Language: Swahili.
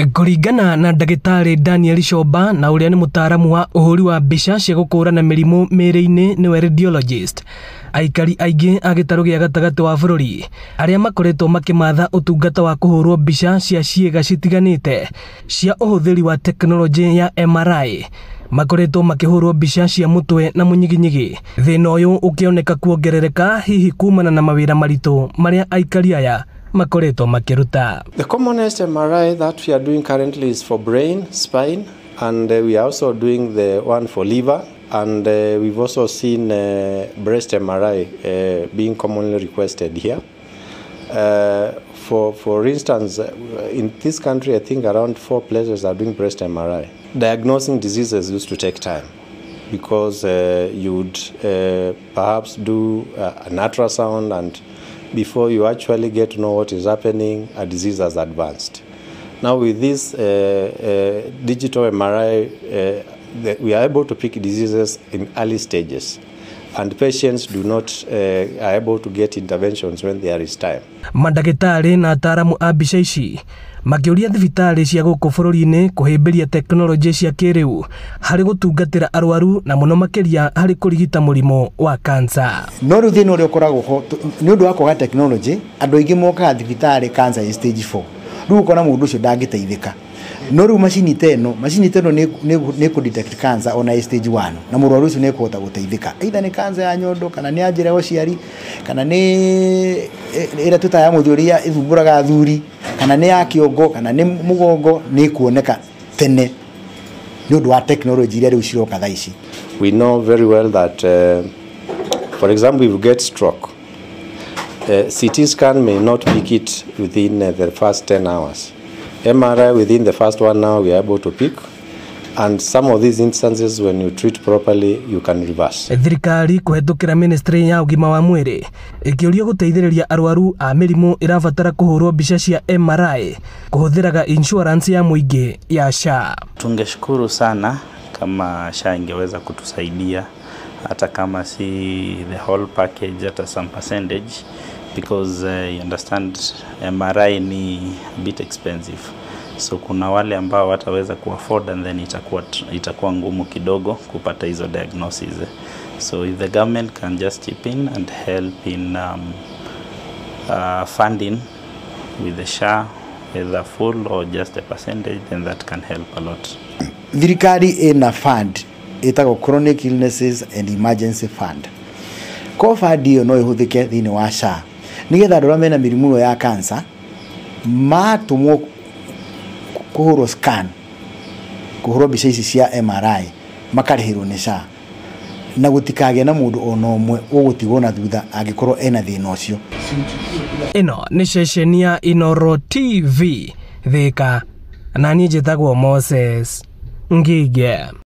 Kũringana na ndagĩtarĩ Daniel Shoba na ũrĩa nĩ mũtaaramu wa ũhũri wa mbica cia gũkũũrana mĩrimũ mĩĩrĩ-inĩ nĩwe radiologist, aikari aingĩ a gĩtarũ gĩa gatagatĩ wa bũrũri arĩa makoretwo makĩmatha ũtungata wa kũhũrwo mbica cia ciĩga citiganĩte cia ũhũthĩri wa tekinoronjĩ ya MRI makoretwo makĩhũrwo mbica cia mũtwe na mũnyiginyigi, thĩna ũyũ ũkĩoneka kuongerereka hihi kumana na mawĩra maritũ marĩa aikari aya makoretwo makiruta. The commonest MRI that we are doing currently is for brain, spine, and we are also doing the one for liver, and we've also seen breast MRI being commonly requested here. For instance, in this country, I think around 4 places are doing breast MRI. Diagnosing diseases used to take time because you would perhaps do an ultrasound, and before you actually get to know what is happening, a disease has advanced. Now with this digital MRI, we are able to pick diseases in early stages, and patients are able to get interventions when there is time. Mandagĩtarĩ na ataaramu a mbica ici makĩũria thibitarĩ cia gũkũ bũrũri-inĩ kũhĩmbĩria tekinoronjĩ cia kĩrĩu harĩ gũtungatĩra arwaru na mũno makĩria harĩ kũrigita mũrimũ wa cancer. No rĩu thĩna ũrĩa ũkoragwo ho nĩ ũndũ wa kwaga tekinoronjĩ, andũ aingĩ mokaga thibitarĩ cancer ya stage 4. Rĩu ũkona mũndũ ũcio ndangĩteithĩka. No rĩu macini teno nĩ kũ-detect cancer ona stage 1 na mũrwaru ũcio nĩ kũhota gũteithĩka. Either nĩ cancer ya nyondo kana nĩ ya njĩra ya ũciari kana nĩ ĩrĩa tũtaga ya mũthũri ya ĩthumbũraga athuri kana nĩ ya kĩongo kana nĩ mũgongo nĩ kuoneka tene nĩ ũndũ wa technology iria rĩu ciroka thaa ici. We know very well that for example, if you get stroke, CT scan may not pick it within the first 10 hours. MRI within the first 1 hour we are able to pick, and some of these instances when you treat properly you can reverse. Thirikari kũhetũkĩra ministry ya ũgima wa mwĩrĩ ĩkĩũria gũteithĩrĩria arwaru a mĩrimũ ĩrabatara kũhũrwo mbica cia MRI kũhũthĩraga insurance ya mũingĩ ya SHA. Tungeshukuru sana kama SHA ingeweza kutusaidia hata kama si the whole package, hata some percentage, because you understand MRI ni a bit expensive. So kuna wale ambao wataweza ku-afford, and then itakuwa ngumu kidogo kupata hizo diagnoses. So if the government can just chip in and help in funding with the SHA, either full or just a percentage, then that can help a lot. Thirikari ina fund itago Chronic Illnesses and Emergency Fund. Ko fund hiyo no ihũthĩke thĩinĩ wa SHA nigetha andũ arĩa mena mĩrimũ ya cancer matumwo kũhũrwo scan, kũhũrwo mbica ici cia MRI makarĩhĩrwo nĩ SHA, na gũtikagĩa na mũndũ ona ũmwe ũgũtigwo na thutha angĩkorwo ena thĩna ũcio. Ĩno nĩ ceceni ya Inooro TV Thika, na niĩ njĩtagwo Moses Ngige.